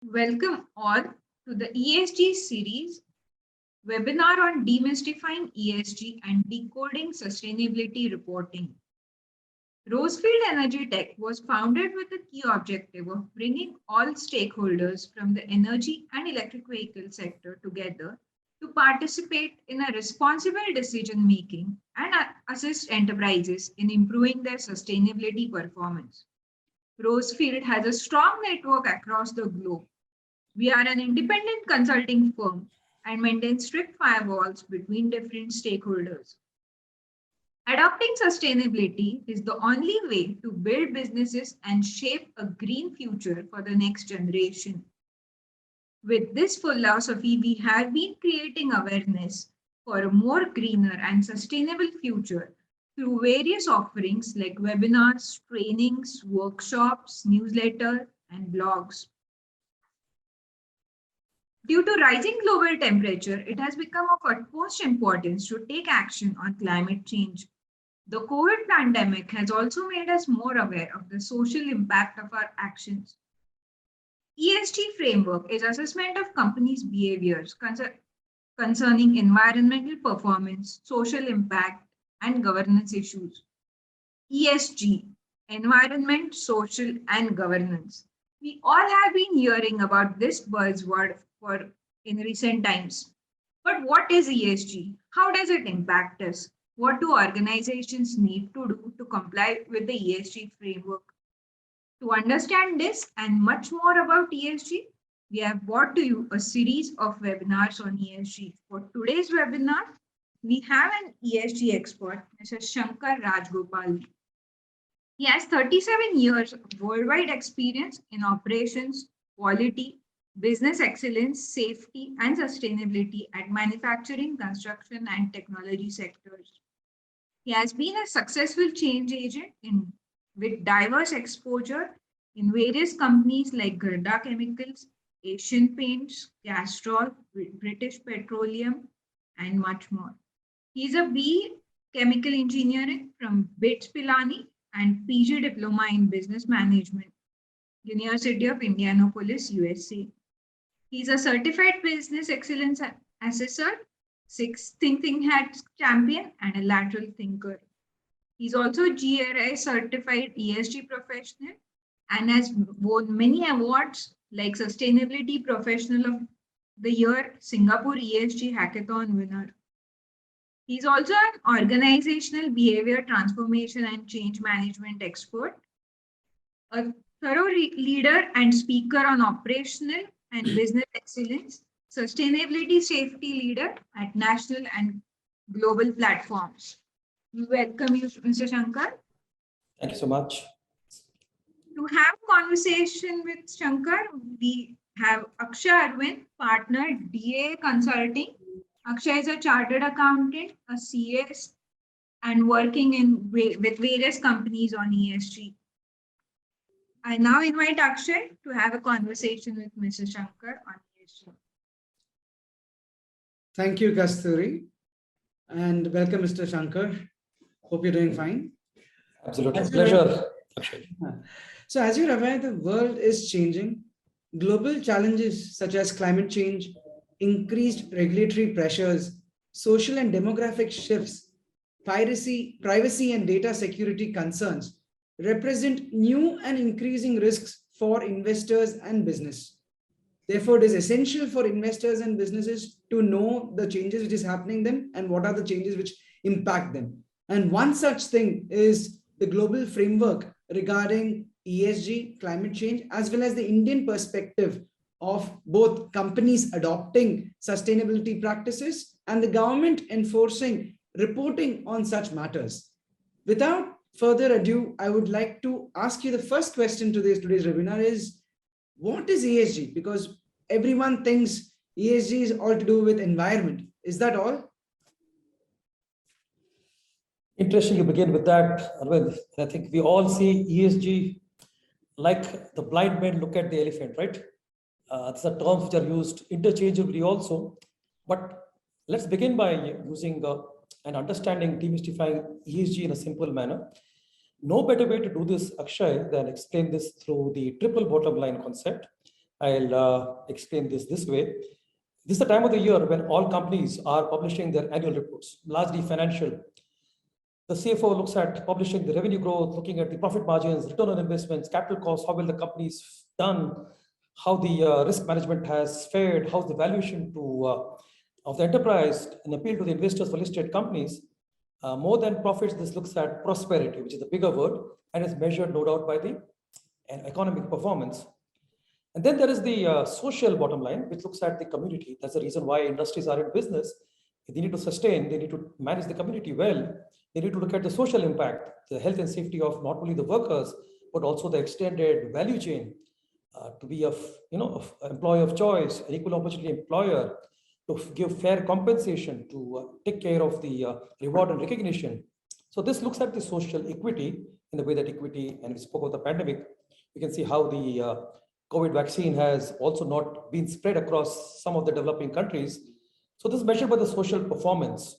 Welcome all to the ESG series webinar on demystifying ESG and decoding sustainability reporting. Rosefield Energy Tech was founded with the key objective of bringing all stakeholders from the energy and electric vehicle sector together to participate in a responsible decision making and assist enterprises in improving their sustainability performance. Rosefield has a strong network across the globe. We are an independent consulting firm and maintain strict firewalls between different stakeholders. Adopting sustainability is the only way to build businesses and shape a green future for the next generation. With this philosophy, we have been creating awareness for a more greener and sustainable future through various offerings like webinars, trainings, workshops, newsletters, and blogs. Due to rising global temperature, it has become of utmost importance to take action on climate change. The COVID pandemic has also made us more aware of the social impact of our actions. ESG framework is assessment of companies' behaviors concerning environmental performance, social impact, and governance issues. ESG, environment, social, and governance. We all have been hearing about this buzzword in recent times. But what is ESG? How does it impact us? What do organizations need to do to comply with the ESG framework? To understand this and much more about ESG, we have brought to you a series of webinars on ESG. For today's webinar, we have an ESG expert, Mr. Shankar Rajgopal. He has 37 years of worldwide experience in operations, quality, business excellence, safety, and sustainability at manufacturing, construction, and technology sectors. He has been a successful change agent with diverse exposure in various companies like Gerda Chemicals, Asian Paints, Castrol, British Petroleum, and much more. He is a B Chemical Engineering from BITS Pilani and PG Diploma in Business Management, University of Indianapolis, USA. He's a certified business excellence assessor, six thinking hat champion, and a lateral thinker. He's also a GRI certified ESG professional and has won many awards like Sustainability Professional of the Year, Singapore ESG Hackathon winner. He's also an organizational behavior transformation and change management expert, a thorough leader and speaker on operational and business excellence, sustainability safety leader at national and global platforms. We welcome you, Mr. Shankar. Thank you so much. To have a conversation with Shankar, we have Akshay Arvind, partner, DA Consulting. Akshay is a chartered accountant, a CS, and working with various companies on ESG. I now invite Akshay to have a conversation with Mr. Shankar on ESG. Thank you, Kasturi, and welcome, Mr. Shankar. Hope you're doing fine. Absolutely. Pleasure, Akshay. So as you're aware, the world is changing. Global challenges such as climate change, increased regulatory pressures, social and demographic shifts, privacy and data security concerns represent new and increasing risks for investors and business. Therefore, it is essential for investors and businesses to know the changes which is happening them and what are the changes which impact them. And one such thing is the global framework regarding ESG, climate change, as well as the Indian perspective of both companies adopting sustainability practices and the government enforcing reporting on such matters. Without further ado, I would like to ask you the first question to today's webinar is, what is ESG? Because everyone thinks ESG is all to do with environment. Is that all? Interesting you begin with that, Arvind. I think we all see ESG like the blind men look at the elephant, right? These are terms which are used interchangeably also. But let's begin by using and understanding demystifying ESG in a simple manner. No better way to do this, Akshay, than explain this through the triple bottom line concept. I'll explain this way. This is the time of the year when all companies are publishing their annual reports, largely financial. The CFO looks at publishing the revenue growth, looking at the profit margins, return on investments, capital costs, how well the company's done, how the risk management has fared, how's the valuation of the enterprise, and appeal to the investors for listed companies. More than profits, this looks at prosperity, which is the bigger word, and is measured no doubt by the economic performance. And then there is the social bottom line, which looks at the community. That's the reason why industries are in business. They need to sustain, they need to manage the community well. They need to look at the social impact, the health and safety of not only the workers, but also the extended value chain, to be of employer of choice, an equal opportunity employer, to give fair compensation, to take care of the reward and recognition. So this looks at the social equity in the way that equity, and we spoke of the pandemic, you can see how the COVID vaccine has also not been spread across some of the developing countries. So this is measured by the social performance.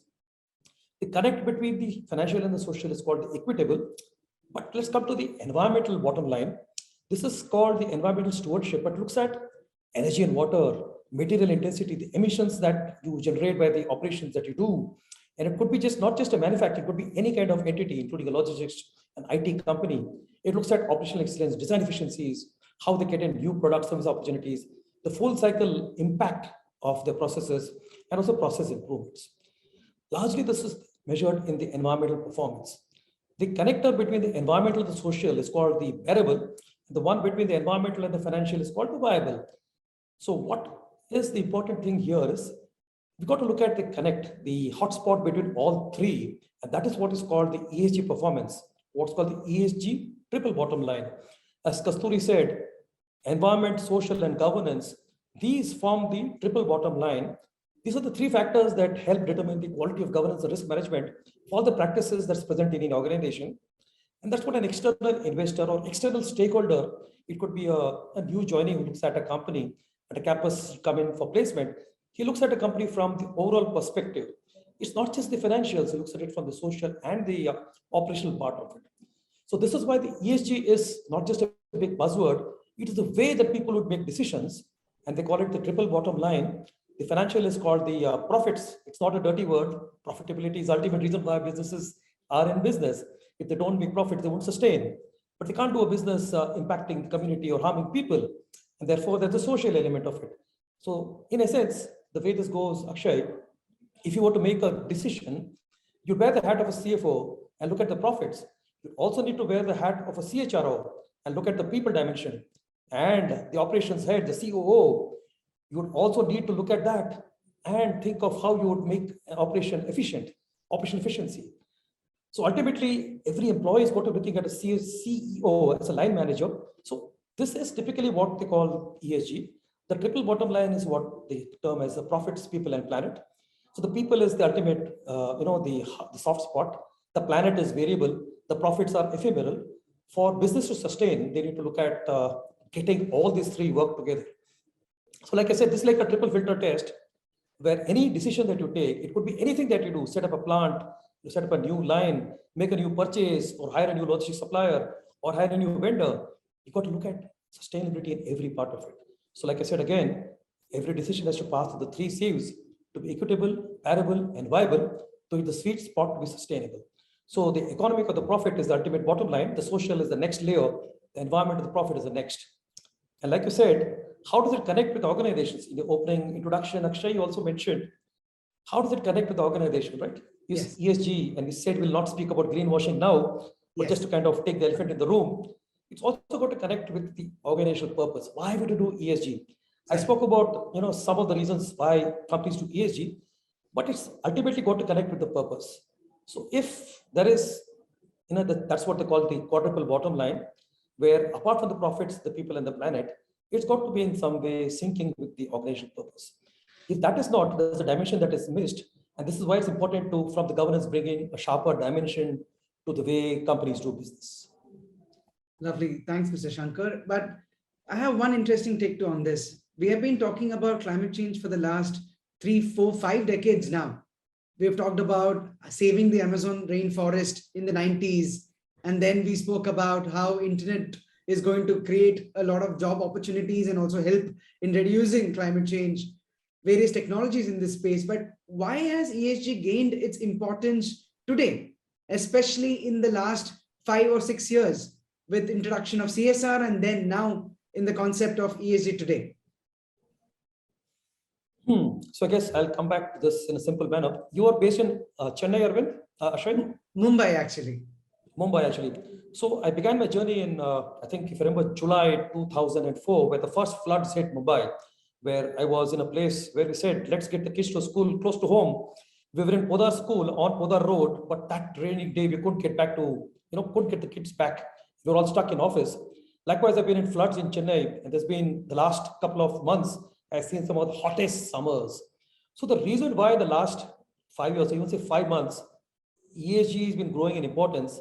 The connect between the financial and the social is called the equitable. But let's come to the environmental bottom line. This is called the environmental stewardship, but looks at energy and water, material intensity, the emissions that you generate by the operations that you do. And it could be just not just a manufacturer, it could be any kind of entity, including a logistics, an IT company. It looks at operational excellence, design efficiencies, how they get in new product service opportunities, the full cycle impact of the processes, and also process improvements. Largely, this is measured in the environmental performance. The connector between the environmental and the social is called the bearable. The one between the environmental and the financial is called the viable. So what is the important thing here is we've got to look at the connect, the hotspot between all three, and that is what is called the ESG performance, what's called the ESG triple bottom line. As Kasturi said, environment, social, and governance, these form the triple bottom line. These are the three factors that help determine the quality of governance and risk management for all the practices that's present in an organization. And that's what an external investor or external stakeholder, it could be a new joining who looks at a company at a campus come in for placement. He looks at a company from the overall perspective. It's not just the financials, he looks at it from the social and the operational part of it. So this is why the ESG is not just a big buzzword, it is the way that people would make decisions, and they call it the triple bottom line. The financial is called the profits. It's not a dirty word. Profitability is the ultimate reason why businesses are in business. If they don't make profit, they won't sustain. But they can't do a business impacting the community or harming people. And therefore, there's a social element of it. So in a sense, the way this goes, Akshay, if you were to make a decision, you wear the hat of a CFO and look at the profits. You also need to wear the hat of a CHRO and look at the people dimension. And the operations head, the COO, you would also need to look at that and think of how you would make an operation efficient, operation efficiency. So ultimately, every employee is going to be looking at a CEO as a line manager. So this is typically what they call ESG. The triple bottom line is what they term as the profits, people, and planet. So the people is the ultimate, the soft spot. The planet is variable. The profits are ephemeral. For business to sustain, they need to look at getting all these three work together. So like I said, this is like a triple filter test where any decision that you take, it could be anything that you do, set up a plant, you set up a new line, make a new purchase, or hire a new logistics supplier, or hire a new vendor. You got to look at sustainability in every part of it. So like I said, again, every decision has to pass through the three C's to be equitable, bearable, and viable, to hit the sweet spot to be sustainable. So the economic of the profit is the ultimate bottom line. The social is the next layer. The environment of the profit is the next. And like you said, how does it connect with organizations? In the opening introduction, Akshay, you also mentioned, how does it connect with the organization, right? Yes. ESG, and we said we'll not speak about greenwashing now, but just to kind of take the elephant in the room, it's also got to connect with the organizational purpose. Why would you do ESG? I spoke about some of the reasons why companies do ESG, but it's ultimately got to connect with the purpose. So if there is, that's what they call the quadruple bottom line, where apart from the profits, the people and the planet, it's got to be in some way syncing with the organizational purpose. If that is not, there's a dimension that is missed. And this is why it's important to, from the governance, bring in a sharper dimension to the way companies do business. Lovely. Thanks, Mr. Shankar. But I have one interesting take on this. We have been talking about climate change for the last 3, 4, 5 decades now. We have talked about saving the Amazon rainforest in the 90s. And then we spoke about how internet is going to create a lot of job opportunities and also help in reducing climate change, various technologies in this space. But why has ESG gained its importance today, especially in the last 5 or 6 years with introduction of CSR and then now in the concept of ESG today? So I guess I'll come back to this in a simple manner. You are based in Chennai, Arvind? Ashwin? Mumbai, actually. Mumbai, actually. So I began my journey in, I think if you remember, July 2004, where the first floods hit Mumbai, where I was in a place where we said, let's get the kids to school close to home. We were in Podar school on Podar Road, but that rainy day, we couldn't get back to, couldn't get the kids back. We were all stuck in office. Likewise, I've been in floods in Chennai, and there's been the last couple of months, I've seen some of the hottest summers. So the reason why the last 5 years, even say 5 months, ESG has been growing in importance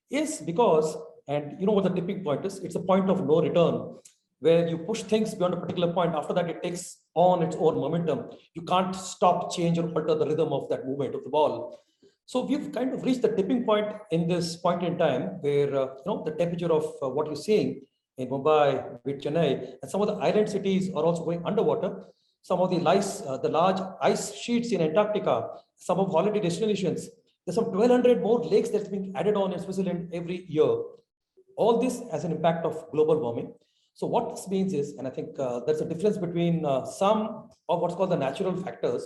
is because, and you know what the tipping point is, it's a point of no return, where you push things beyond a particular point. After that, it takes on its own momentum. You can't stop, change, or alter the rhythm of that movement of the ball. So we've kind of reached the tipping point in this point in time where, the temperature of what you're seeing in Mumbai, with Chennai, and some of the island cities are also going underwater. Some of the large ice sheets in Antarctica, some of holiday destinations, there's some 1,200 more lakes that's being added on in Switzerland every year. All this has an impact of global warming. So what this means is, and I think there's a difference between some of what's called the natural factors.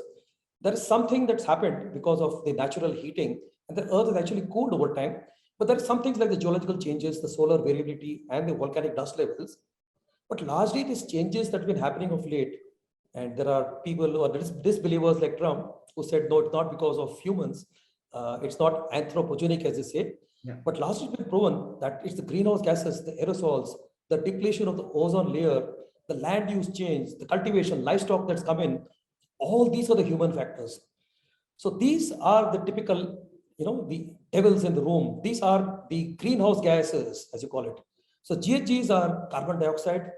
There is something that's happened because of the natural heating, and the Earth has actually cooled over time. But there are some things like the geological changes, the solar variability, and the volcanic dust levels. But largely, these changes that have been happening of late, and there are people who are disbelievers like Trump who said, no, it's not because of humans. It's not anthropogenic, as they say. Yeah. But largely it's been proven that it's the greenhouse gases, the aerosols, the depletion of the ozone layer, the land use change, the cultivation, livestock that's come in. All these are the human factors. So these are the typical, the devils in the room. These are the greenhouse gases, as you call it. So GHGs are carbon dioxide.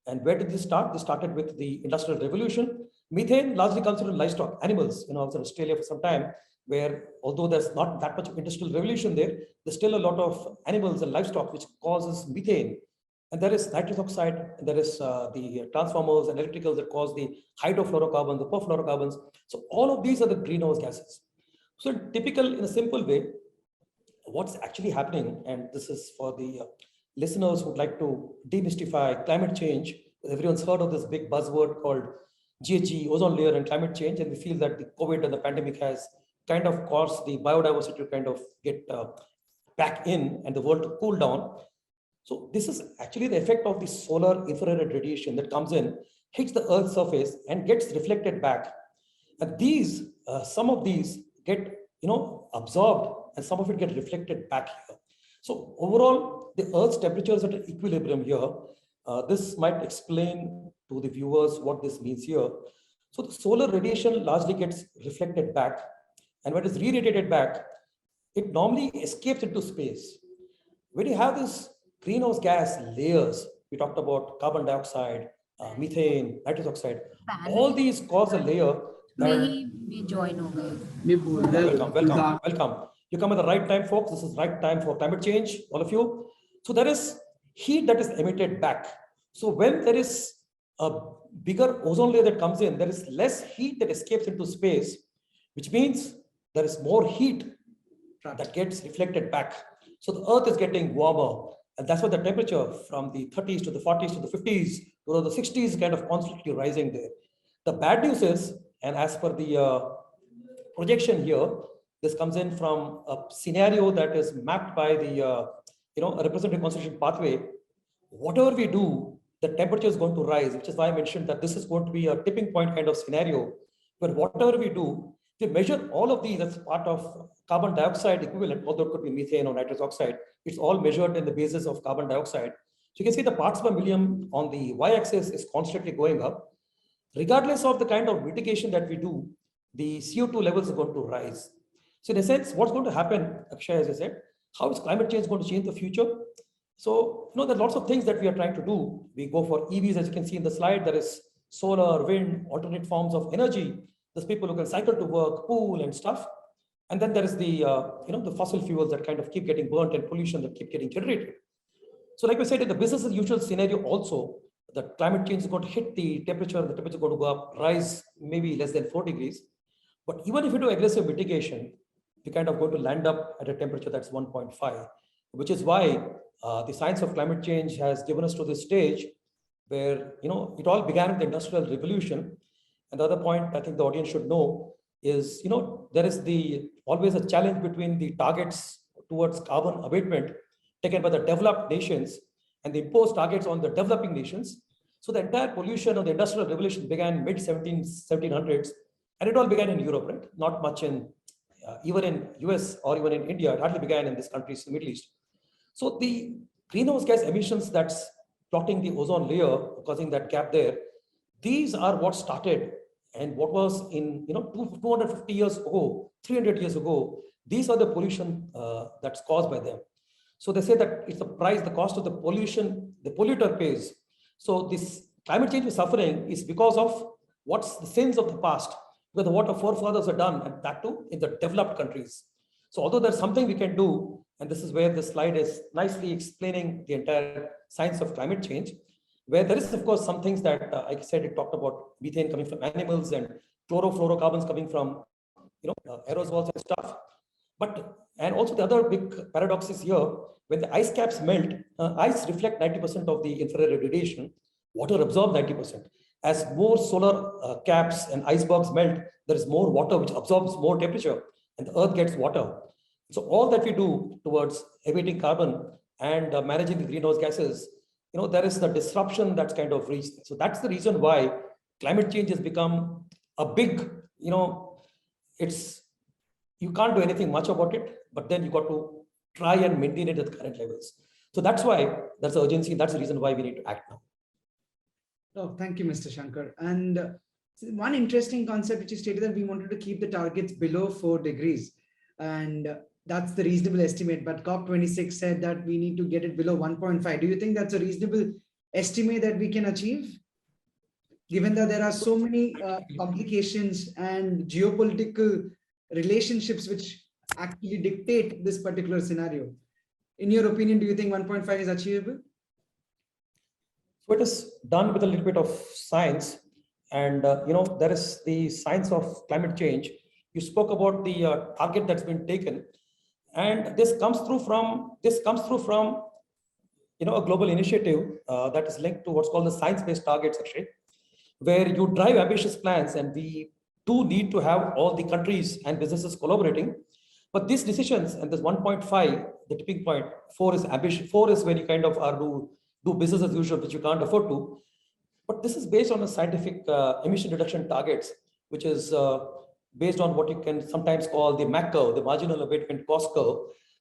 And where did this start? This started with the Industrial Revolution. Methane largely comes from livestock, animals. I was in Australia for some time, where although there's not that much of industrial revolution there, there's still a lot of animals and livestock which causes methane. And there is nitrous oxide, and there is the transformers and electricals that cause the hydrofluorocarbons, the perfluorocarbons. So all of these are the greenhouse gases. So typical, in a simple way, what's actually happening, and this is for the listeners who'd like to demystify climate change. Everyone's heard of this big buzzword called GHG, ozone layer, and climate change, and we feel that the COVID and the pandemic has kind of caused the biodiversity to kind of get back in and the world to cool down. So this is actually the effect of the solar infrared radiation that comes in, hits the Earth's surface, and gets reflected back. And these, some of these get, absorbed, and some of it get reflected back here. So overall, the Earth's temperature is at an equilibrium here. This might explain to the viewers what this means here. So the solar radiation largely gets reflected back, and when it is re-radiated back, it normally escapes into space. When you have this greenhouse gas layers, we talked about carbon dioxide, methane, nitrous oxide, all these cause a layer. Welcome. You come at the right time, folks. This is right time for climate change, all of you. So there is heat that is emitted back. So when there is a bigger ozone layer that comes in, there is less heat that escapes into space, which means there is more heat that gets reflected back. So the Earth is getting warmer. And that's why the temperature from the 30s to the 40s to the 50s to the 60s kind of constantly rising there. The bad news is, and as per the projection here, this comes in from a scenario that is mapped by the a representative conservation pathway. Whatever we do, the temperature is going to rise, which is why I mentioned that this is going to be a tipping point kind of scenario, where whatever we do, we measure all of these as part of carbon dioxide equivalent, although it could be methane or nitrous oxide. It's all measured in the basis of carbon dioxide. So you can see the parts per million on the y-axis is constantly going up. Regardless of the kind of mitigation that we do, the CO2 levels are going to rise. So in a sense, what's going to happen, Akshay, as I said, how is climate change going to change the future? So, there are lots of things that we are trying to do. We go for EVs, as you can see in the slide. There is solar, wind, alternate forms of energy. There's people who can cycle to work, pool and stuff. And then there is the, the fossil fuels that kind of keep getting burnt and pollution that keep getting generated. So like we said, in the business as usual scenario also, the climate change is going to hit the temperature is going to go up, rise maybe less than 4 degrees. But even if you do aggressive mitigation, we kind of going to land up at a temperature that's 1.5, which is why the science of climate change has given us to this stage where, it all began with the Industrial Revolution. And the other point I think the audience should know is, there is always a challenge between the targets towards carbon abatement taken by the developed nations and the imposed targets on the developing nations. So the entire pollution of the Industrial Revolution began mid 1700s, and it all began in Europe, right? Not much in even in US or even in India. It hardly began in these countries in the Middle East. So the greenhouse gas emissions that's clotting the ozone layer, causing that gap there, these are what started and what was in 250 years ago, 300 years ago. These are the pollution that's caused by them. So they say that it's the price, the cost of the pollution, the polluter pays. So this climate change we're suffering is because of what's the sins of the past, where what our forefathers have done, and that too in the developed countries. So although there's something we can do, and this is where the slide is nicely explaining the entire science of climate change, where there is, of course, some things that, like I said, it talked about methane coming from animals and chlorofluorocarbons coming from, aerosols and stuff. But, and also the other big paradox is here, when the ice caps melt, ice reflect 90% of the infrared radiation, water absorbs 90%. As more solar caps and icebergs melt, there is more water which absorbs more temperature, and the earth gets water. So all that we do towards emitting carbon and managing the greenhouse gases, there is the disruption that's kind of reached. So that's the reason why climate change has become a big, you can't do anything much about it, but then you got to try and maintain it at the current levels. So that's why that's the urgency. That's the reason why we need to act now. Oh, thank you, Mr. Shankar. And one interesting concept which you stated, that we wanted to keep the targets below 4 degrees. And that's the reasonable estimate. But COP26 said that we need to get it below 1.5. Do you think that's a reasonable estimate that we can achieve, given that there are so many complications and geopolitical relationships which actually dictate this particular scenario? In your opinion, do you think 1.5 is achievable? So it is done with a little bit of science, and there is the science of climate change. You spoke about the target that's been taken, and this comes through from a global initiative that is linked to what's called the science-based targets, actually, where you drive ambitious plans, and we do need to have all the countries and businesses collaborating. But these decisions, and this 1.5, the tipping point, 4 is ambition. 4 is when you kind of are do business as usual, which you can't afford to. But this is based on a scientific emission reduction targets, which is based on what you can sometimes call the MAC curve, the marginal abatement cost curve.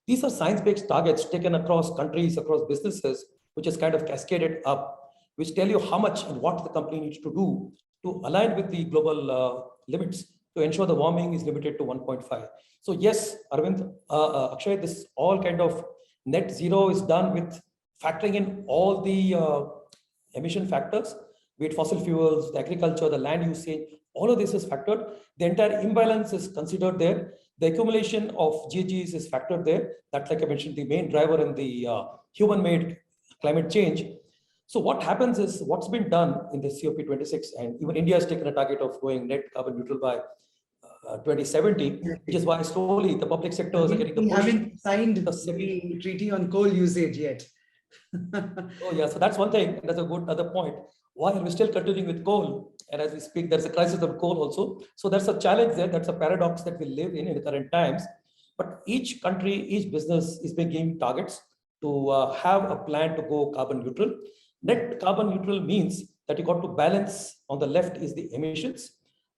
These are science-based targets taken across countries, across businesses, which is kind of cascaded up, which tell you how much and what the company needs to do to align with the global limits to ensure the warming is limited to 1.5. So yes, Arvind, Akshay, this all kind of net zero is done with factoring in all the emission factors, be it fossil fuels, the agriculture, the land usage, all of this is factored. The entire imbalance is considered there. The accumulation of GHGs is factored there. That's, like I mentioned, the main driver in the human-made climate change. So what happens is what's been done in the COP26, and even India has taken a target of going net carbon neutral by 2070, which is why slowly the public sectors are getting the push. We haven't signed the treaty on coal usage yet. Oh yeah, so that's one thing. That's a good other point. Why are we still continuing with coal? And as we speak, there's a crisis of coal also. So that's a challenge there. That's a paradox that we live in the current times. But each country, each business is being given targets to have a plan to go carbon neutral. Net carbon neutral means that you got to balance. On the left is the emissions.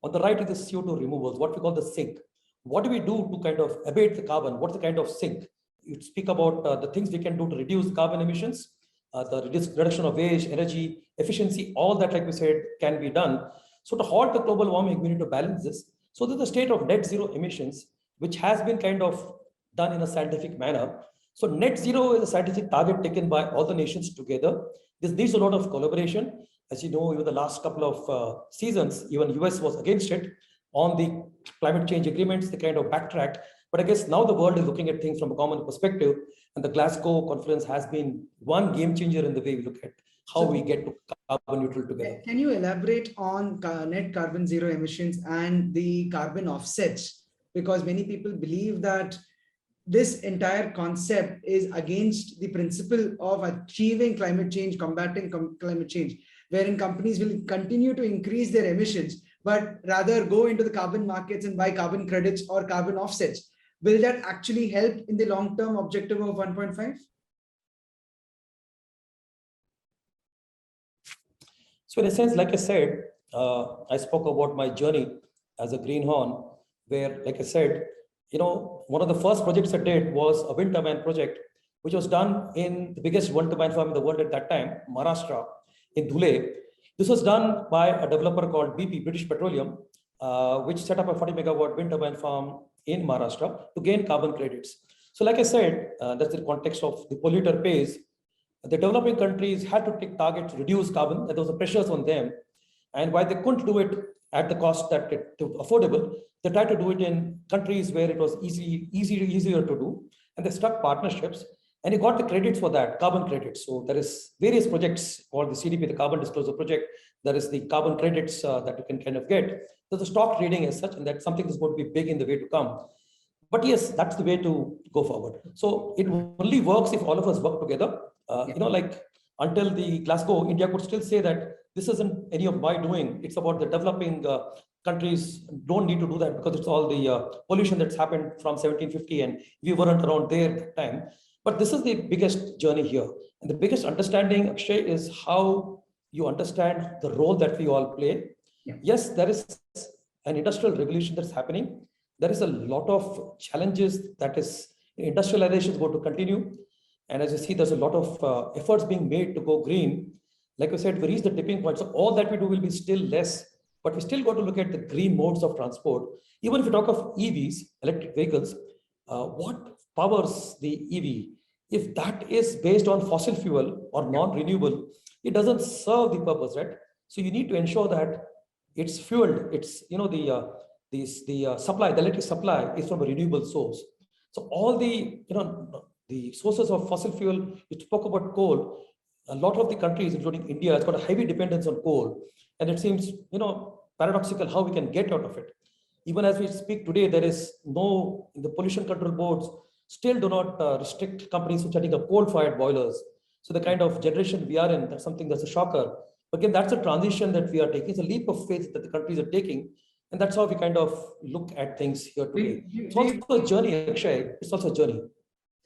On the right is the CO2 removals, what we call the sink. What do we do to kind of abate the carbon? What's the kind of sink? You speak about the things we can do to reduce carbon emissions, the reduction of waste, energy, efficiency, all that, like we said, can be done. So to halt the global warming, we need to balance this. So there's the state of net zero emissions, which has been kind of done in a scientific manner. So net zero is a scientific target taken by all the nations together. This needs a lot of collaboration. As you know, even the last couple of seasons, even US was against it on the climate change agreements, they kind of backtracked. But I guess now the world is looking at things from a common perspective, and the Glasgow conference has been one game changer in the way we look at how we get to carbon neutral together. Can you elaborate on net carbon zero emissions and the carbon offsets? Because many people believe that this entire concept is against the principle of achieving climate change, combating climate change, wherein companies will continue to increase their emissions, but rather go into the carbon markets and buy carbon credits or carbon offsets. Will that actually help in the long-term objective of 1.5? So in a sense, like I said, I spoke about my journey as a greenhorn, where, like I said, one of the first projects I did was a wind turbine project, which was done in the biggest wind turbine farm in the world at that time, Maharashtra, in Dhule. This was done by a developer called BP, British Petroleum, which set up a 40 megawatt wind turbine farm in Maharashtra to gain carbon credits. So like I said, that's the context of the polluter pays. The developing countries had to take targets to reduce carbon, and there was a pressures on them. And while they couldn't do it at the cost that it was affordable, they tried to do it in countries where it was easier to do. And they struck partnerships, and you got the credits for that, carbon credits. So there is various projects called the CDP, the Carbon Disclosure Project. There is the carbon credits that you can kind of get. There's a stock trading as such, and that's something that's going to be big in the way to come. But yes, that's the way to go forward. So it only works if all of us work together. Like until the Glasgow, India could still say that this isn't any of my doing. It's about the developing countries don't need to do that because it's all the pollution that's happened from 1750 and we weren't around there at that time. But this is the biggest journey here. And the biggest understanding, Akshay, is how you understand the role that we all play. Yeah. Yes, there is an industrial revolution that's happening. There is a lot of challenges that is industrialization is going to continue. And as you see, there's a lot of efforts being made to go green. Like I said, we reach the tipping point. So all that we do will be still less, but we still got to look at the green modes of transport. Even if you talk of EVs, electric vehicles, what powers the EV? If that is based on fossil fuel or non-renewable, it doesn't serve the purpose, right? So you need to ensure that it's fueled. It's, the supply, the electric supply is from a renewable source. So all the sources of fossil fuel, you spoke about coal, a lot of the countries, including India, has got a heavy dependence on coal. And it seems, paradoxical how we can get out of it. Even as we speak today, there is the pollution control boards still do not restrict companies from setting up coal-fired boilers. So the kind of generation we are in, that's something that's a shocker. But again, that's a transition that we are taking. It's a leap of faith that the countries are taking. And that's how we kind of look at things here today. It's also a journey, Akshay. It's also a journey.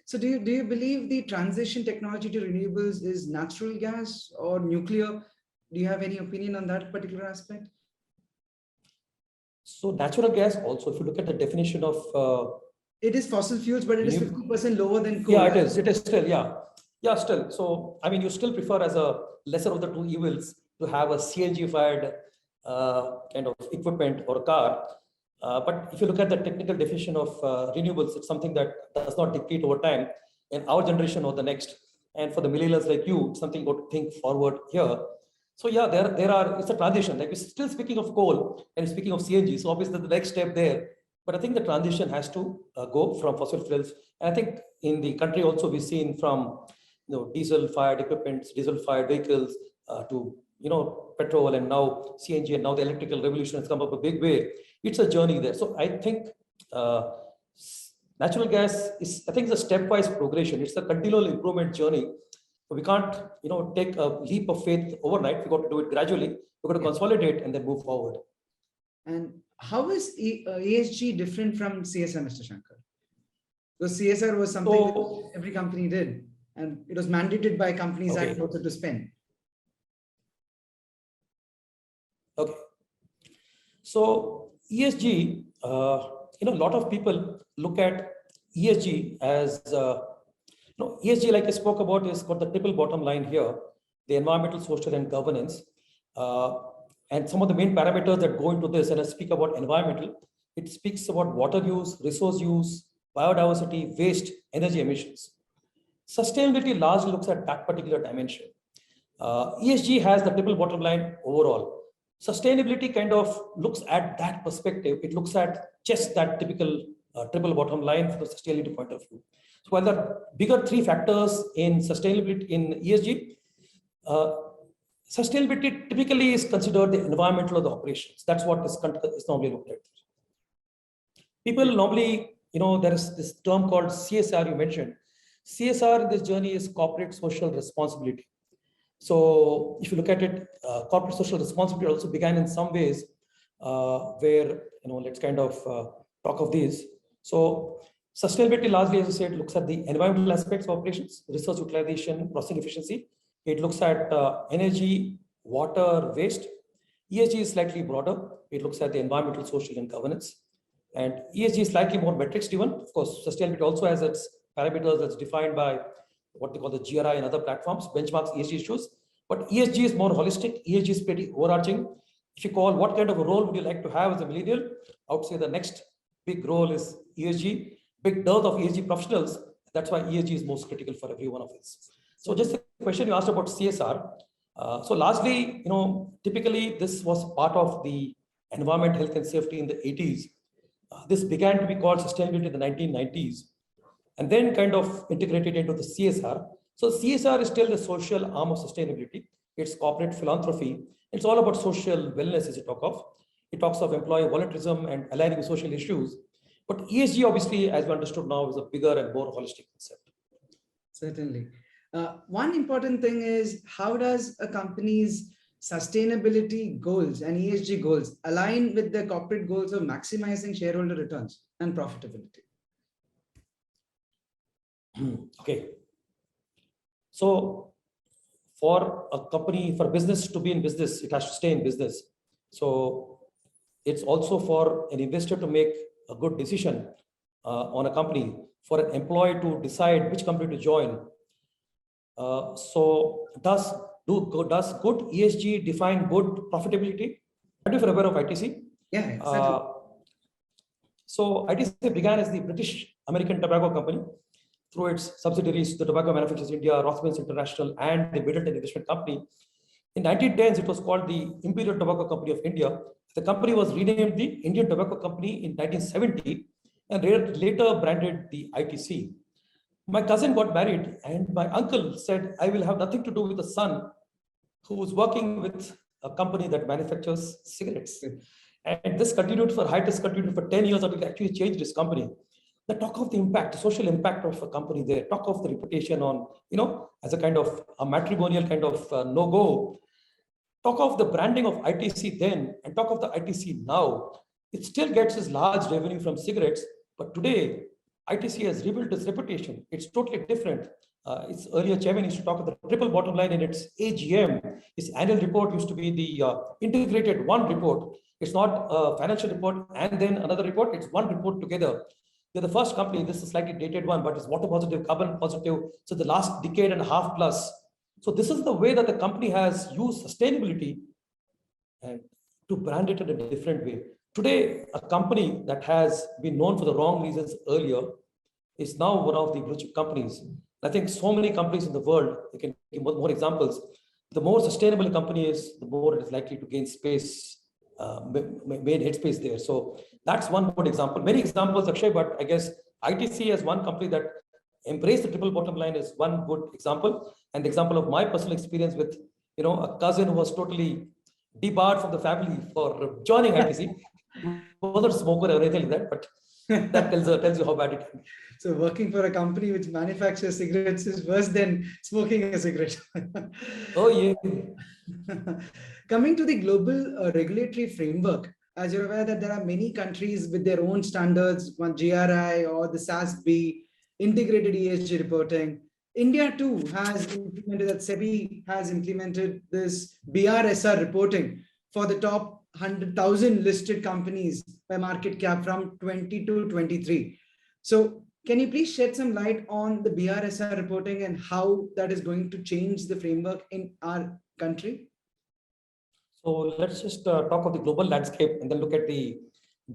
So do you believe the transition technology to renewables is natural gas or nuclear? Do you have any opinion on that particular aspect? So natural gas also, if you look at the definition of... it is fossil fuels, but it is 50% lower than coal. Yeah, it is. It is still, yeah. Yeah, still. So, I mean, you still prefer as a lesser of the two evils to have a CNG-fired kind of equipment or car. But if you look at the technical definition of renewables, it's something that does not deplete over time in our generation or the next. And for the millennials like you, it's something you got to think forward here. So yeah, there are, it's a transition. Like we're still speaking of coal and speaking of CNG. So obviously the next step there. But I think the transition has to go from fossil fuels. And I think in the country also we've seen from diesel-fired equipment, diesel-fired vehicles to petrol and now CNG and now the electrical revolution has come up a big way. It's a journey there. So I think natural gas is, I think, it's a stepwise progression. It's a continual improvement journey. So we can't, take a leap of faith overnight. We got to do it gradually. We've got to consolidate and then move forward. And how is ESG different from CSR, Mr. Shankar? Because CSR was something that every company did, and it was mandated by Companies Act also to spend. Okay. So ESG, a lot of people look at ESG as, ESG, like I spoke about, is got the triple bottom line here, the environmental, social, and governance. And some of the main parameters that go into this, and I speak about environmental, it speaks about water use, resource use, biodiversity, waste, energy emissions. Sustainability largely looks at that particular dimension. ESG has the triple bottom line overall. Sustainability kind of looks at that perspective. It looks at just that typical triple bottom line from the sustainability point of view. So while the bigger three factors in sustainability in ESG, uh, sustainability typically is considered the environmental of the operations. That's what is normally looked at. People normally, there is this term called CSR you mentioned. CSR in this journey is corporate social responsibility. So if you look at it, corporate social responsibility also began in some ways where, let's kind of talk of these. So sustainability largely, as I said, looks at the environmental aspects of operations, resource utilization, processing efficiency. It looks at energy, water, waste. ESG is slightly broader. It looks at the environmental, social, and governance. And ESG is slightly more metrics driven. Of course, sustainability also has its parameters that's defined by what they call the GRI and other platforms, benchmarks ESG issues. But ESG is more holistic. ESG is pretty overarching. If you call what kind of a role would you like to have as a millennial, I would say the next big role is ESG. Big dearth of ESG professionals. That's why ESG is most critical for every one of us. So just the question you asked about CSR. So largely, typically this was part of the environment, health and safety in the 80s. This began to be called sustainability in the 1990s and then kind of integrated into the CSR. So CSR is still the social arm of sustainability. It's corporate philanthropy. It's all about social wellness as you talk of. It talks of employee volunteerism and aligning with social issues. But ESG, obviously, as we understood now, is a bigger and more holistic concept. Certainly. One important thing is, how does a company's sustainability goals and ESG goals align with the corporate goals of maximizing shareholder returns and profitability? Okay. So for a company, for business to be in business, it has to stay in business. So it's also for an investor to make a good decision on a company, for an employee to decide which company to join. So does good ESG define good profitability? Are you aware of ITC? Yeah, exactly. So ITC began as the British American Tobacco Company through its subsidiaries, the Tobacco Manufacturers India, Rothmans International, and the Middleton Investment Company. In 1910s, it was called the Imperial Tobacco Company of India. The company was renamed the Indian Tobacco Company in 1970 and later branded the ITC. My cousin got married and my uncle said, I will have nothing to do with the son who was working with a company that manufactures cigarettes. And this continued for 10 years until it actually changed his company. The talk of the impact, the social impact of a company there, talk of the reputation on, as a kind of a matrimonial kind of no-go, talk of the branding of ITC then and talk of the ITC now. It still gets its large revenue from cigarettes, but today ITC has rebuilt its reputation. It's totally different. Its earlier chairman used to talk about the triple bottom line in its AGM. Its annual report used to be the integrated one report. It's not a financial report and then another report. It's one report together. They're the first company, this is a slightly dated one, but it's water positive, carbon positive. So the last decade and a half plus. So this is the way that the company has used sustainability and to brand it in a different way. Today, a company that has been known for the wrong reasons earlier is now one of the blue chip companies. I think so many companies in the world, you can give more examples. The more sustainable a company is, the more it is likely to gain space, main headspace there. So that's one good example. Many examples, Akshay, but I guess ITC as one company that embraced the triple bottom line is one good example. And the example of my personal experience with, a cousin who was totally debarred from the family for joining ITC. He wasn't a smoker or anything like that, but that tells you how bad it can be. So working for a company which manufactures cigarettes is worse than smoking a cigarette. Oh, yeah. Coming to the global regulatory framework, as you're aware that there are many countries with their own standards, one GRI or the SASB, integrated ESG reporting. India too has implemented that. SEBI has implemented this BRSR reporting for the top 100,000 listed companies by market cap from 20 to 23. So can you please shed some light on the BRSR reporting and how that is going to change the framework in our country? So let's just talk of the global landscape and then look at the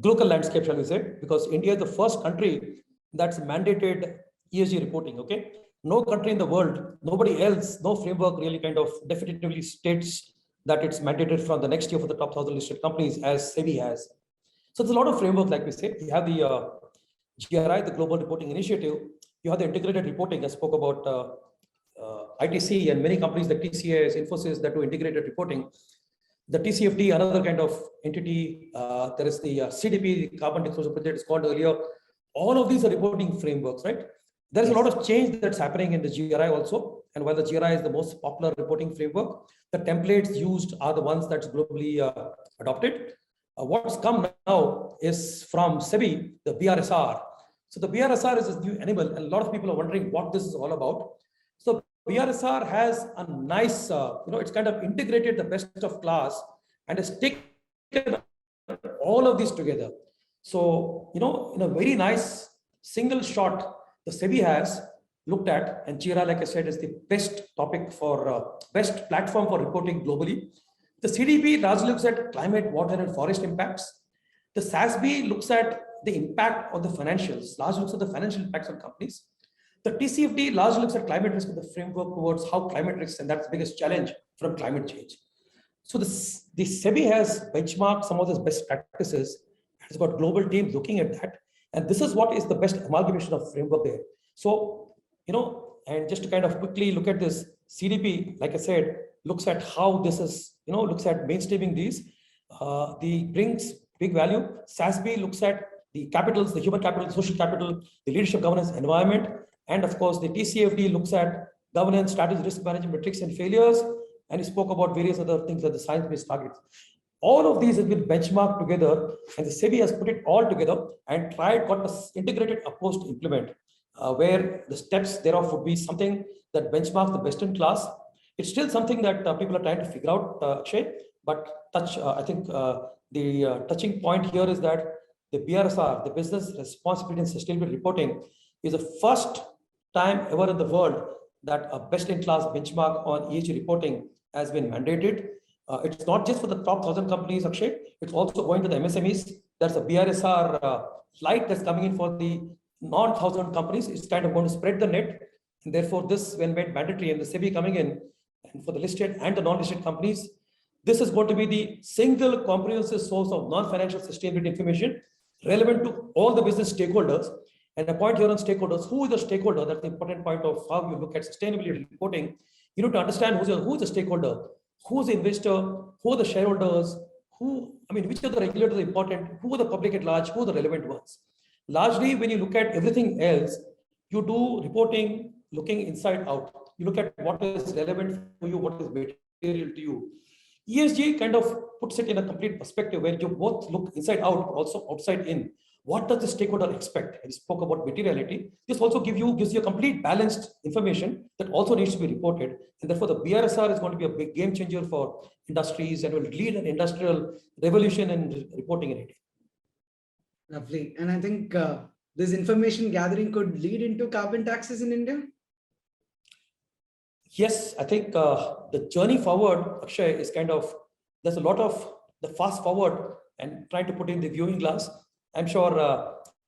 local landscape, shall we say, because India is the first country that's mandated ESG reporting, okay? No country in the world, nobody else, no framework really kind of definitively states that it's mandated from the next year for the top 1,000 listed companies as SEBI has. So there's a lot of framework, like we say. We have the GRI, the Global Reporting Initiative, you have the integrated reporting. I spoke about ITC and many companies like TCS, Infosys that do integrated reporting. The TCFD, another kind of entity. There is the CDP, the Carbon Disclosure Project is called earlier. All of these are reporting frameworks, right? There's a lot of change that's happening in the GRI also. And while the GRI is the most popular reporting framework, the templates used are the ones that's globally adopted. What's come now is from SEBI, the BRSR. So the BRSR is this new animal, and a lot of people are wondering what this is all about. So BRSR has a nice, it's kind of integrated the best of class and has taken all of these together. So, in a very nice single shot, the SEBI has looked at, and GRI, like I said, is the best topic for best platform for reporting globally. The CDP largely looks at climate, water, and forest impacts. The SASB looks at the impact on the financials, largely looks at the financial impacts on companies. The TCFD largely looks at climate risk with the framework towards how climate risks, and that's the biggest challenge from climate change. So the SEBI has benchmarked some of those best practices. It's got global teams looking at that. And this is what is the best amalgamation of framework there. So, and just to kind of quickly look at this, CDP, like I said, looks at how this is, looks at mainstreaming these. The brings big value. SASB looks at the capitals, the human capital, social capital, the leadership, governance, environment. And of course, the TCFD looks at governance, strategy, risk management, metrics, and failures. And he spoke about various other things like the science-based targets. All of these have been benchmarked together, and the SEBI has put it all together and got an integrated approach to implement, where the steps thereof would be something that benchmarks the best in class. It's still something that people are trying to figure out, Akshay, but I think the touching point here is that the BRSR, the Business Responsibility and Sustainability Reporting, is the first time ever in the world that a best-in-class benchmark on ESG reporting has been mandated. It's not just for the top 1,000 companies, Akshay. It's also going to the MSMEs. There's a BRSR light that's coming in for the non-1,000 companies. It's kind of going to spread the net. And therefore, this, when made mandatory and the SEBI coming in, and for the listed and the non-listed companies, this is going to be the single comprehensive source of non-financial sustainability information relevant to all the business stakeholders. And a point here on stakeholders, who is the stakeholder? That's the important point of how you look at sustainability reporting. You need to understand who's the stakeholder, who's the investor, who are the shareholders, which of the regulators are important, who are the public at large, who are the relevant ones. Largely, when you look at everything else, you do reporting looking inside out. You look at what is relevant for you, what is material to you. ESG kind of puts it in a complete perspective where you both look inside out, but also outside in. What does the stakeholder expect? I spoke about materiality. This also gives you a complete balanced information that also needs to be reported. And therefore, the BRSR is going to be a big game changer for industries and will lead an industrial revolution in reporting in India. Lovely. And I think this information gathering could lead into carbon taxes in India. Yes, I think the journey forward, Akshay, is there's a lot of the fast forward and trying to put in the viewing glass. I'm sure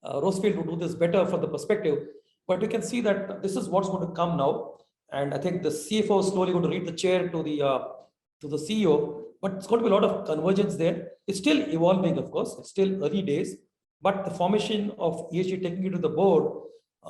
Rosefield will do this better for the perspective, but we can see that this is what's going to come now. And I think the CFO is slowly going to read the chair to the CEO, but it's going to be a lot of convergence there. It's still evolving, of course. It's still early days, but the formation of ESG taking it to the board,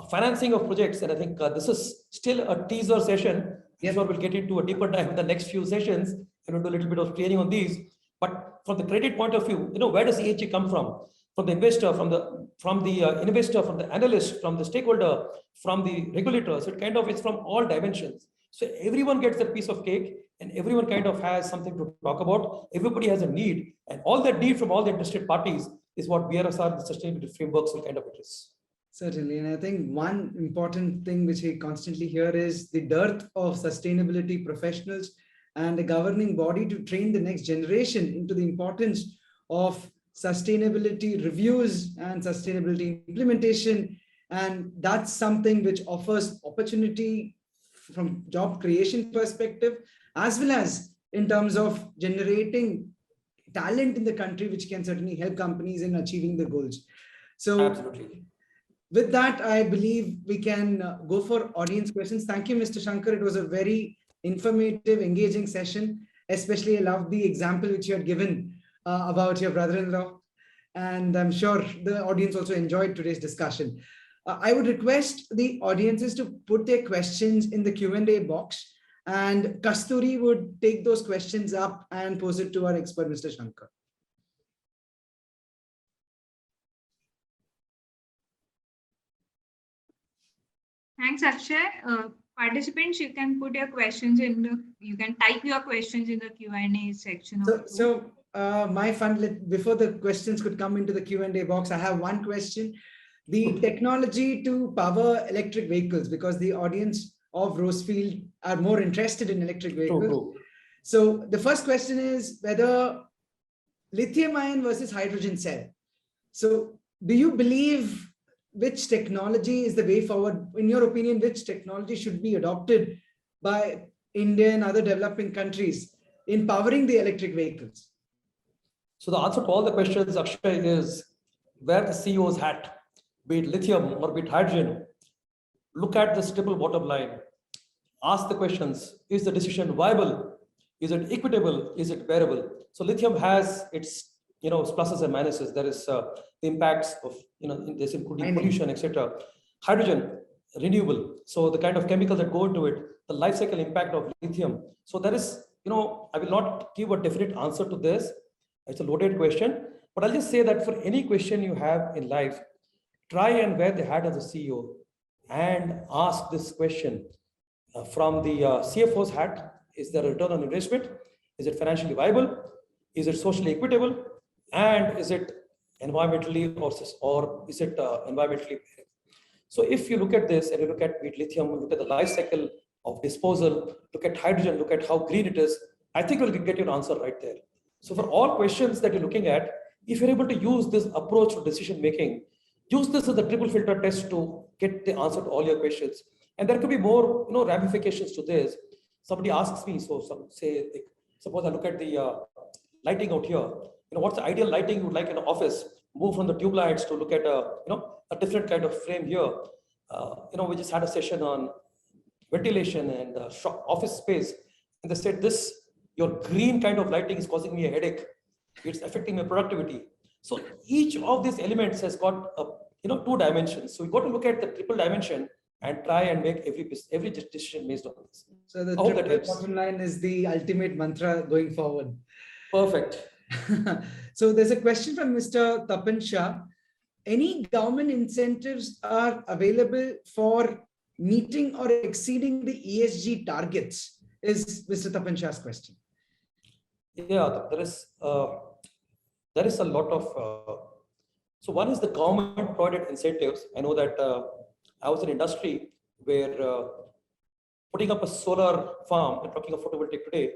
financing of projects, and I think this is still a teaser session. I'm sure we'll get into a deeper dive in the next few sessions and we'll do a little bit of training on these. But from the credit point of view, where does ESG come from? From the investor, from the investor, from the analyst, from the stakeholder, from the regulators. It's from all dimensions. So everyone gets a piece of cake and everyone has something to talk about. Everybody has a need, and all that need from all the interested parties is what BRSR, the sustainability frameworks, will address. Certainly. And I think one important thing which we constantly hear is the dearth of sustainability professionals and a governing body to train the next generation into the importance of sustainability reviews and sustainability implementation. And that's something which offers opportunity from job creation perspective, as well as in terms of generating talent in the country, which can certainly help companies in achieving the goals. So absolutely. With that, I believe we can go for audience questions. Thank you, Mr. Shankar. It was a very informative, engaging session. Especially, I love the example which you had given about your brother-in-law. and I'm sure the audience also enjoyed today's discussion. I would request the audiences to put their questions in the Q&A box, and Kasturi would take those questions up and pose it to our expert, Mr. Shankar. Thanks, Akshay. Participants, you can put your questions in the, you can type your questions in the Q&A section. My fun, before the questions could come into the Q&A box, I have one question. The technology to power electric vehicles, because the audience of Rosefield are more interested in electric vehicles. True. So the first question is whether lithium ion versus hydrogen cell. So do you believe which technology is the way forward? In your opinion, which technology should be adopted by India and other developing countries in powering the electric vehicles? So the answer to all the questions, Akshay, is where the CEO's hat, be it lithium or be it hydrogen. Look at this triple bottom line. Ask the questions: is the decision viable? Is it equitable? Is it bearable? So lithium has its pluses and minuses. There is the impacts of this, including pollution, etc. Hydrogen, renewable. So the kind of chemicals that go into it, the life cycle impact of lithium. So there is, I will not give a definite answer to this. It's a loaded question, but I'll just say that for any question you have in life, try and wear the hat as a CEO and ask this question from the CFO's hat. Is there a return on investment? Is it financially viable? Is it socially equitable? And is it environmentally or is it environmentally? So if you look at this and you look at lithium, look at the life cycle of disposal, look at hydrogen, look at how green it is, I think you'll get your answer right there. So for all questions that you're looking at, if you're able to use this approach to decision making, use this as the triple filter test to get the answer to all your questions. And there could be more ramifications to this. Somebody asks me, suppose I look at the lighting out here. What's the ideal lighting you would like in an office? Move from the tube lights to look at a different kind of frame here. We just had a session on ventilation and office space, and they said your green kind of lighting is causing me a headache. It's affecting my productivity. So each of these elements has got two dimensions. So we got to look at the triple dimension and try and make every decision based on this. So the triple bottom line is the ultimate mantra going forward. Perfect. So there's a question from Mr. Tapan Shah. Any government incentives are available for meeting or exceeding the ESG targets? Is Mr. Tapan Shah's question. Yeah, there is a lot of. So one is the government provided incentives. I know that I was in industry where putting up a solar farm, and talking of photovoltaic today,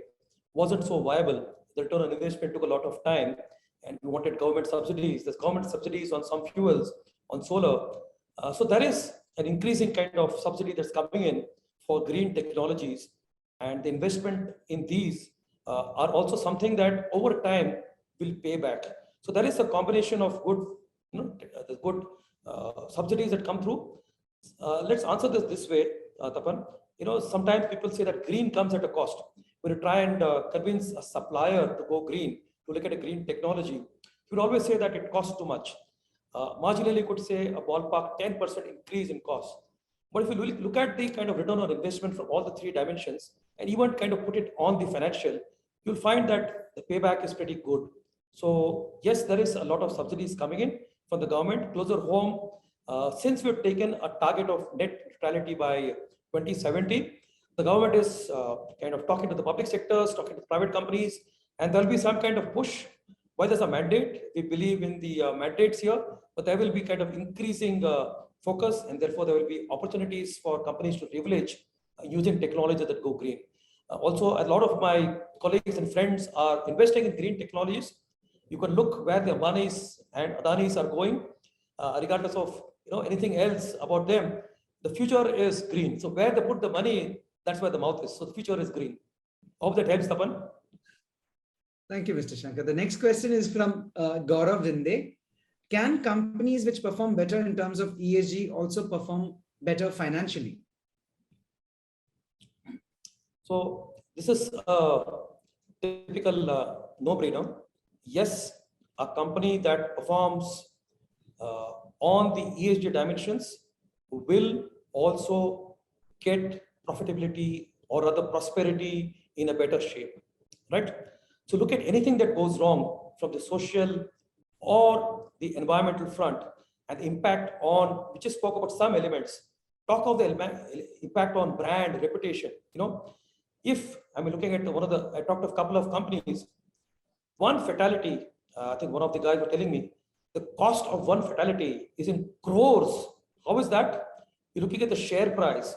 wasn't so viable. The return on investment took a lot of time, and we wanted government subsidies. There's government subsidies on some fuels, on solar. So there is an increasing kind of subsidy that's coming in for green technologies, and the investment in these are also something that over time will pay back. So there is a combination of good, subsidies that come through. Let's answer this way, Tapan. Sometimes people say that green comes at a cost. When you try and convince a supplier to go green, to look at a green technology, you always say that it costs too much. Marginally, you could say a ballpark 10% increase in cost. But if you look at the kind of return on investment from all the three dimensions, and even kind of put it on the financial, you'll find that the payback is pretty good. So yes, there is a lot of subsidies coming in from the government. Closer home, since we've taken a target of net neutrality by 2070, the government is kind of talking to the public sectors, talking to private companies, and there'll be some kind of push. Why there's a mandate? We believe in the mandates here, but there will be kind of increasing focus, and therefore there will be opportunities for companies to privilege using technologies that go green. Also, a lot of my colleagues and friends are investing in green technologies. You can look where the Ambanis and Adanis are going, regardless of anything else about them. The future is green. So where they put the money, that's where the mouth is. So the future is green. Hope that helps, Tapan. Thank you, Mr. Shankar. The next question is from Gaurav Vinde. Can companies which perform better in terms of ESG also perform better financially? So this is a typical no-brainer. Yes, a company that performs on the ESG dimensions will also get profitability or rather prosperity in a better shape, right? So look at anything that goes wrong from the social or the environmental front and the impact on, we just spoke about some elements, talk of the impact on brand reputation. If I'm looking at I talked to a couple of companies, one fatality, I think one of the guys were telling me, the cost of one fatality is in crores. How is that? You're looking at the share price.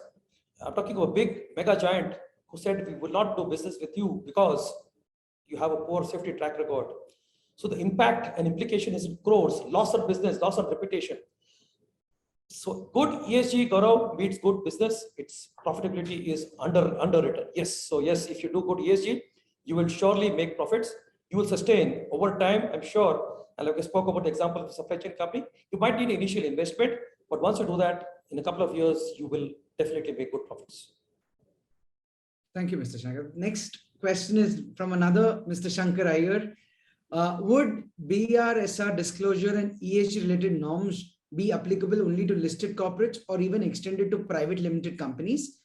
I'm talking of a big mega giant who said, we will not do business with you because you have a poor safety track record. So the impact and implication is in crores, loss of business, loss of reputation. So good ESG, Gaurav, meets good business. Its profitability is underwritten. Yes. So yes, if you do good ESG, you will surely make profits. You will sustain over time, I'm sure. And like I spoke about the example of the supply chain company, you might need initial investment, but once you do that, in a couple of years, you will definitely make good profits. Thank you, Mr. Shankar. Next question is from another Mr. Shankar Iyer. Would BRSR disclosure and ESG related norms be applicable only to listed corporates or even extended to private limited companies?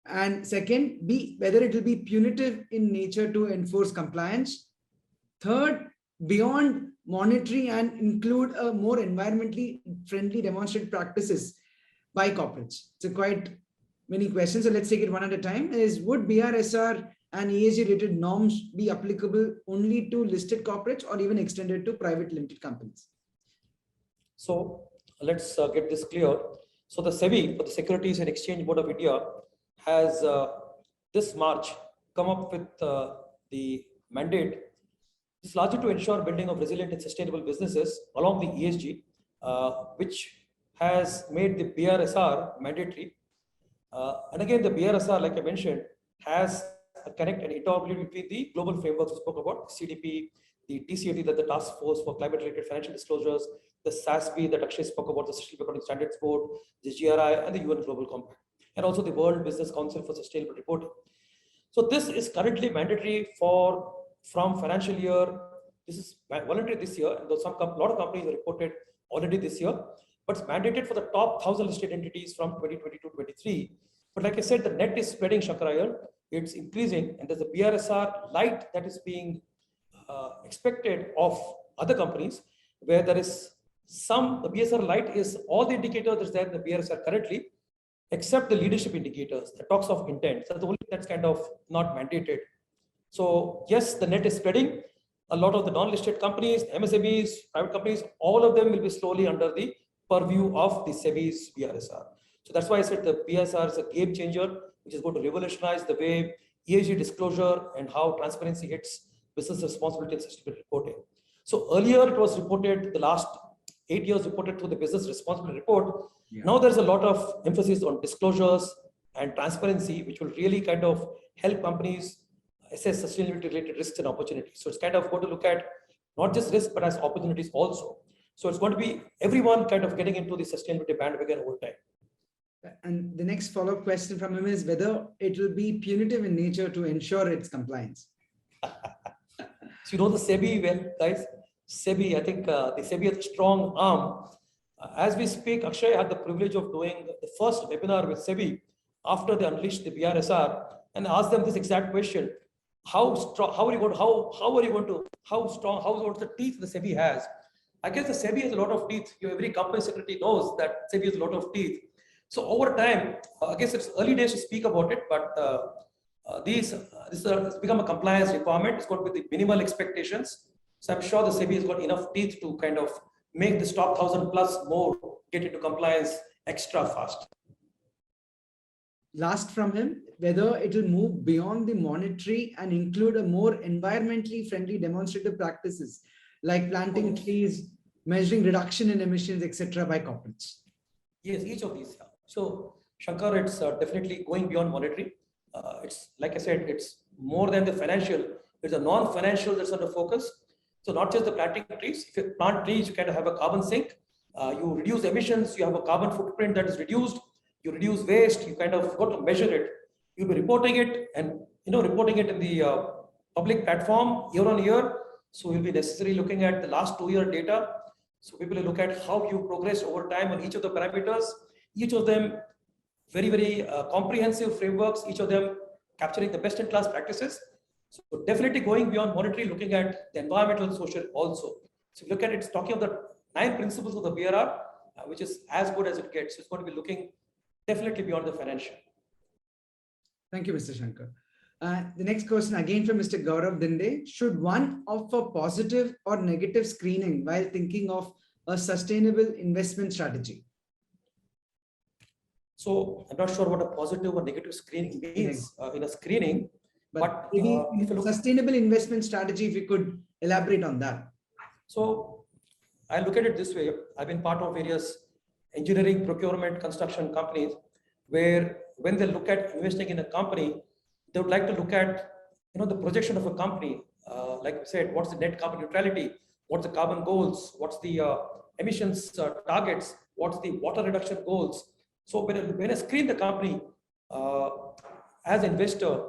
And second, whether it will be punitive in nature to enforce compliance. Third, beyond monetary and include a more environmentally friendly demonstrated practices by corporates. So quite many questions. So let's take it one at a time. Would BRSR and ESG related norms be applicable only to listed corporates or even extended to private limited companies? So let's get this clear. So the SEBI, for the Securities and Exchange Board of India, has this March come up with the mandate. It's largely to ensure building of resilient and sustainable businesses along the ESG, which has made the BRSR mandatory. And again, the BRSR, like I mentioned, has a connect and interoperability between the global frameworks we spoke about, CDP, the TCFD, that the Task Force for Climate-Related Financial Disclosures, the SASB that Akshay spoke about, the Sustainable Accounting Standards Board, the GRI, and the UN Global Compact, and also the World Business Council for Sustainable Reporting. So this is currently mandatory from financial year. This is voluntary this year, and though a lot of companies have reported already this year, but it's mandated for the top 1,000 listed entities from 2022-23. But like I said, the net is spreading, Shankar, it's increasing, and there's a BRSR light that is being expected of other companies, where there is the BRSR light is all the indicators that's there in the BRSR currently, except the leadership indicators, the talks of intent. So the only that's kind of not mandated. So yes, the net is spreading. A lot of the non-listed companies, MSMEs, private companies, all of them will be slowly under the purview of the SEBI's BRSR. So that's why I said the BRSR is a game changer, which is going to revolutionize the way ESG disclosure and how transparency hits business responsibility and sustainability reporting. So earlier it was reported, the last 8 years reported through the business responsibility report. Yeah. Now there's a lot of emphasis on disclosures and transparency, which will really kind of help companies assess sustainability related risks and opportunities. So it's kind of going to look at not just risks, but as opportunities also. So it's going to be everyone kind of getting into the sustainability bandwagon over time. And the next follow-up question from him is whether it will be punitive in nature to ensure its compliance. So you know the SEBI well, guys. SEBI, I think the SEBI has a strong arm. As we speak, Akshay had the privilege of doing the first webinar with SEBI after they unleashed the BRSR, and asked them this exact question: how strong? How strong? What's the teeth the SEBI has? I guess the SEBI has a lot of teeth. Every company secretary knows that SEBI has a lot of teeth. So over time, I guess it's early days to speak about it, but this has become a compliance requirement. It's got with the minimal expectations. So I'm sure the SEBI has got enough teeth to kind of make this top 1,000 plus more get into compliance extra fast. Last from him, whether it will move beyond the monetary and include a more environmentally friendly demonstrative practices like planting trees, measuring reduction in emissions, etc. by corporates. Yes, each of these. So Shankar, it's definitely going beyond monetary. It's like I said, it's more than the financial. It's a non-financial that's under focus. So not just the planting trees. If you plant trees, you kind of have a carbon sink. You reduce emissions. You have a carbon footprint that is reduced. You reduce waste. You kind of got to measure it. You'll be reporting it, and reporting it in the public platform year on year. So we'll be necessarily looking at the last 2-year data. So people will look at how you progress over time on each of the parameters, each of them very comprehensive frameworks, each of them capturing the best in class practices. So definitely going beyond monetary, looking at the environmental, social also. So if you look at it, it's talking of the 9 principles of the BRR, which is as good as it gets. So it's going to be looking definitely beyond the financial. Thank you, Mr. Shankar. The next question again from Mr. Gaurav Dinde. Should one offer positive or negative screening while thinking of a sustainable investment strategy? So I'm not sure what a positive or negative screening means in a screening, but maybe if you look, sustainable investment strategy, if you could elaborate on that. So I look at it this way. I've been part of various engineering, procurement, construction companies where when they look at investing in a company, they would like to look at the projection of a company. Like I said, what's the net carbon neutrality? What's the carbon goals? What's the emissions targets? What's the water reduction goals? So when I screen the company as an investor,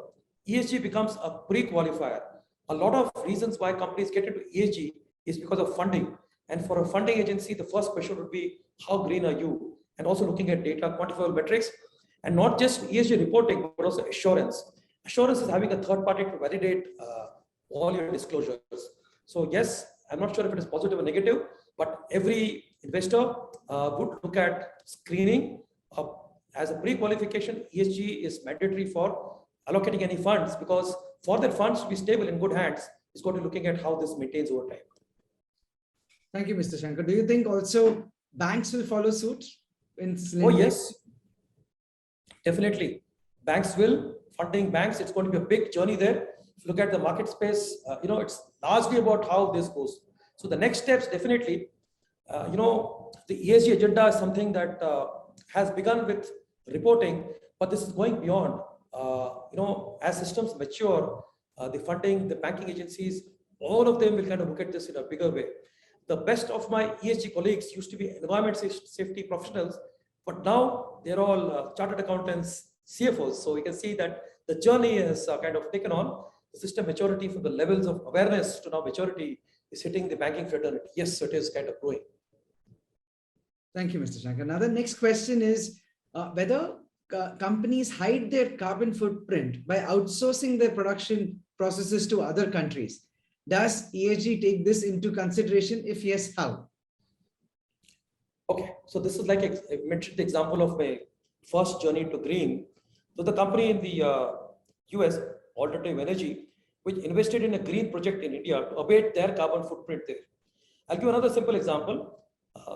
ESG becomes a pre-qualifier. A lot of reasons why companies get into ESG is because of funding. And for a funding agency, the first question would be, how green are you? And also looking at data, quantifiable metrics, and not just ESG reporting, but also assurance. Assurance is having a third party to validate all your disclosures. So yes, I'm not sure if it is positive or negative, but every investor would look at screening as a pre-qualification. ESG is mandatory for allocating any funds, because for their funds to be stable in good hands, it's going to be looking at how this maintains over time. Thank you, Mr. Shankar. Do you think also banks will follow suit in Oh, yes, definitely. Banks will, funding banks, it's going to be a big journey there. If you look at the market space, it's largely about how this goes. So the next steps, definitely, the ESG agenda is something that has begun with reporting, but this is going beyond. As systems mature, the funding, the banking agencies, all of them will kind of look at this in a bigger way. The best of my ESG colleagues used to be environment safety professionals, but now they're all chartered accountants, CFOs. So you can see that the journey has kind of taken on the system maturity from the levels of awareness to now maturity is hitting the banking fraternity. Yes, so it is kind of growing. Thank you, Mr. Shankar. Now, the next question is whether companies hide their carbon footprint by outsourcing their production processes to other countries. Does ESG take this into consideration? If yes, how? Okay, so this is like I mentioned the example of my first journey to green. So the company in the US, Alternative Energy, which invested in a green project in India to abate their carbon footprint there. I'll give another simple example.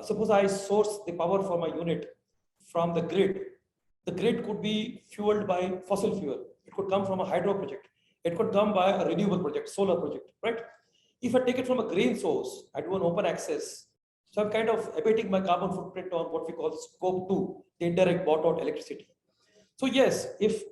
Suppose I source the power for my unit from the grid. The grid could be fueled by fossil fuel. It could come from a hydro project. It could come by a renewable project, solar project, right? If I take it from a green source, I do an open access. So I'm kind of abating my carbon footprint on what we call scope 2, the indirect bought out electricity. So yes, if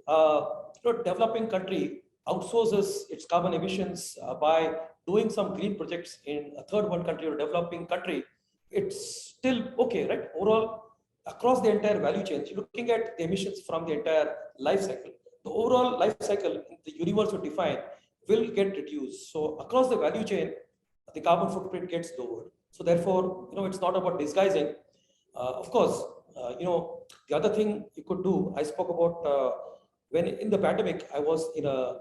developing country outsources its carbon emissions by doing some green projects in a third world country or developing country, it's still okay, right? Overall, across the entire value chain, you're looking at the emissions from the entire life cycle. The overall life cycle the universe would define will get reduced. So across the value chain, the carbon footprint gets lowered. So therefore, it's not about disguising. Of course, the other thing you could do, I spoke about when in the pandemic, I was in a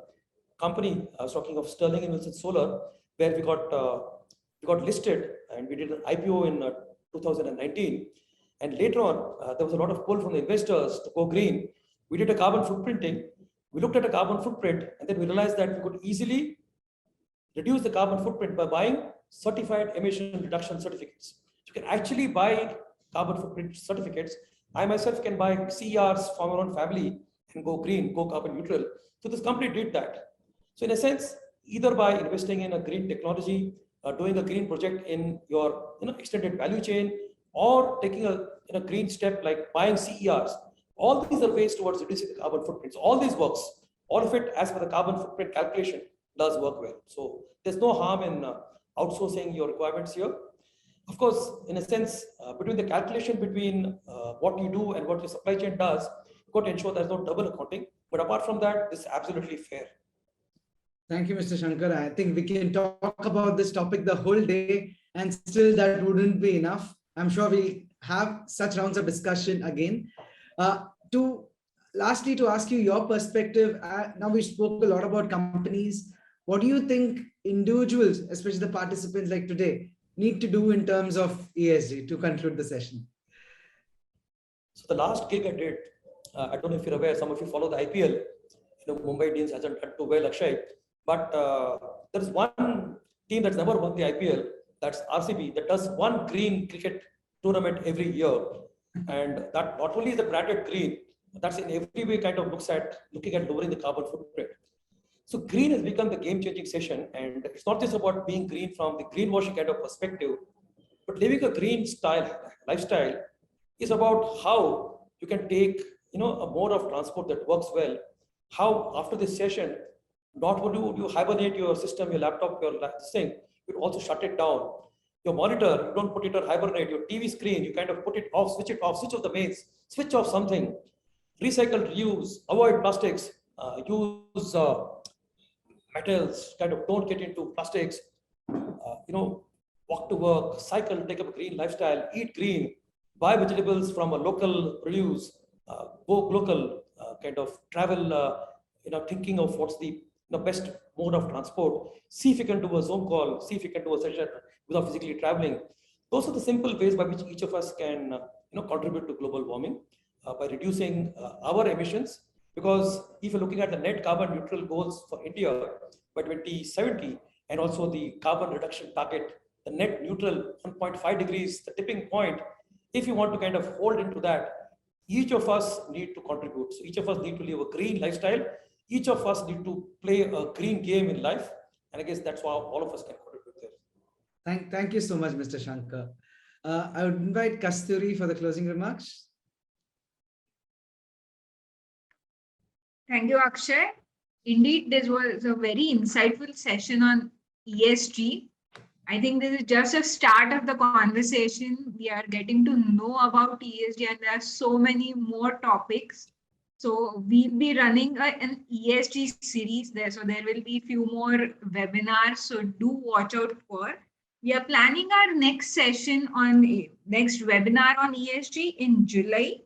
company, I was talking of Sterling and Wilson Solar, where we got listed and we did an IPO in 2019. And later on, there was a lot of pull from the investors to go green. We did a carbon footprinting. We looked at a carbon footprint, and then we realized that we could easily reduce the carbon footprint by buying certified emission reduction certificates. You can actually buy carbon footprint certificates. I myself can buy CERs from our own family and go green, go carbon neutral. So this company did that. So in a sense, either by investing in a green technology, doing a green project in your extended value chain, or taking a green step like buying CERs, all these are ways towards reducing the carbon footprint. So all these works, all of it as per the carbon footprint calculation does work well. So there's no harm in outsourcing your requirements here. Of course, in a sense, between the calculation between what you do and what your supply chain does, you've got to ensure there's no double accounting. But apart from that, this is absolutely fair. Thank you, Mr. Shankar. I think we can talk about this topic the whole day and still that wouldn't be enough. I'm sure we'll have such rounds of discussion again. To lastly, to ask you your perspective, now we spoke a lot about companies. What do you think individuals, especially the participants like today, need to do in terms of ESG to conclude the session? So the last gig I did, I don't know if you're aware, some of you follow the IPL. Mumbai Indians hasn't done too well, Akshay. But there is one team that's never won the IPL, that's RCB, that does one green cricket tournament every year. And that not only is the branded green, that's in every way kind of looking at lowering the carbon footprint. So green has become the game-changing session, and it's not just about being green from the greenwashing kind of perspective, but living a green lifestyle is about how you can take a mode of transport that works well. How after this session, not only would you hibernate your system, your laptop, your thing, you also shut it down. Your monitor, you don't put it on hibernate. Your TV screen, you kind of put it off, switch off the mains, switch off something. Recycle, reuse, avoid plastics, use metals, kind of don't get into plastics, walk to work, cycle, take up a green lifestyle, eat green, buy vegetables from a local produce, go local, kind of travel, thinking of what's the best mode of transport. See if you can do a Zoom call, see if you can do a session without physically traveling. Those are the simple ways by which each of us can contribute to global warming by reducing our emissions. Because if you're looking at the net carbon neutral goals for India by 2070, and also the carbon reduction target, the net neutral 1.5 degrees, the tipping point, if you want to kind of hold into that, each of us need to contribute. So each of us need to live a green lifestyle. Each of us need to play a green game in life. And I guess that's how all of us can contribute there. Thank you so much, Mr. Shankar. I would invite Kasturi for the closing remarks. Thank you, Akshay. Indeed, this was a very insightful session on ESG. I think this is just a start of the conversation. We are getting to know about ESG, and there are so many more topics. So we'll be running an ESG series there. So there will be a few more webinars. So do watch out for. We are planning our next session next webinar on ESG in July,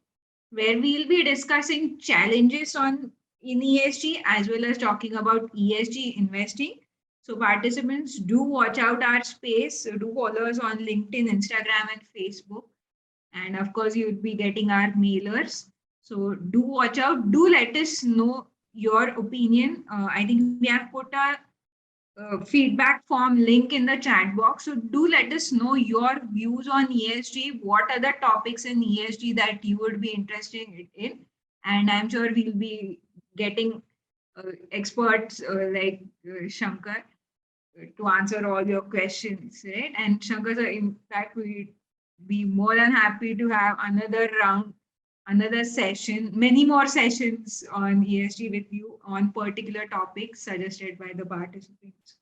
where we'll be discussing challenges in ESG as well as talking about ESG investing. So participants, do watch out our space. So do follow us on LinkedIn, Instagram, and Facebook. And of course, you'd be getting our mailers. So do watch out. Do let us know your opinion. I think we have put a feedback form link in the chat box. So do let us know your views on ESG. What are the topics in ESG that you would be interested in? And I'm sure we'll be getting experts like Shankar to answer all your questions, right? And Shankar, in fact, we'd be more than happy to have another round, another session, many more sessions on ESG with you on particular topics suggested by the participants.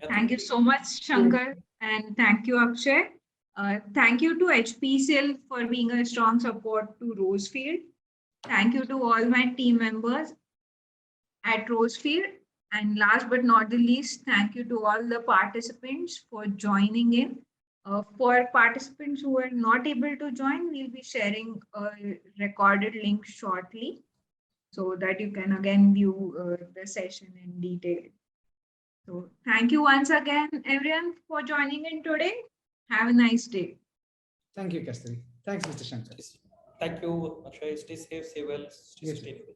Thank you so much, Shankar, and thank you, Akshay. Thank you to HPCL for being a strong support to Rosefield. Thank you to all my team members at Rosefield. And last but not the least, thank you to all the participants for joining in. For participants who are not able to join, we'll be sharing a recorded link shortly so that you can again view the session in detail. So thank you once again, everyone, for joining in today. Have a nice day. Thank you, Kasturi. Thanks, Mr. Shankar. Thank you, Akshay. Stay safe, stay well, stay sustainable.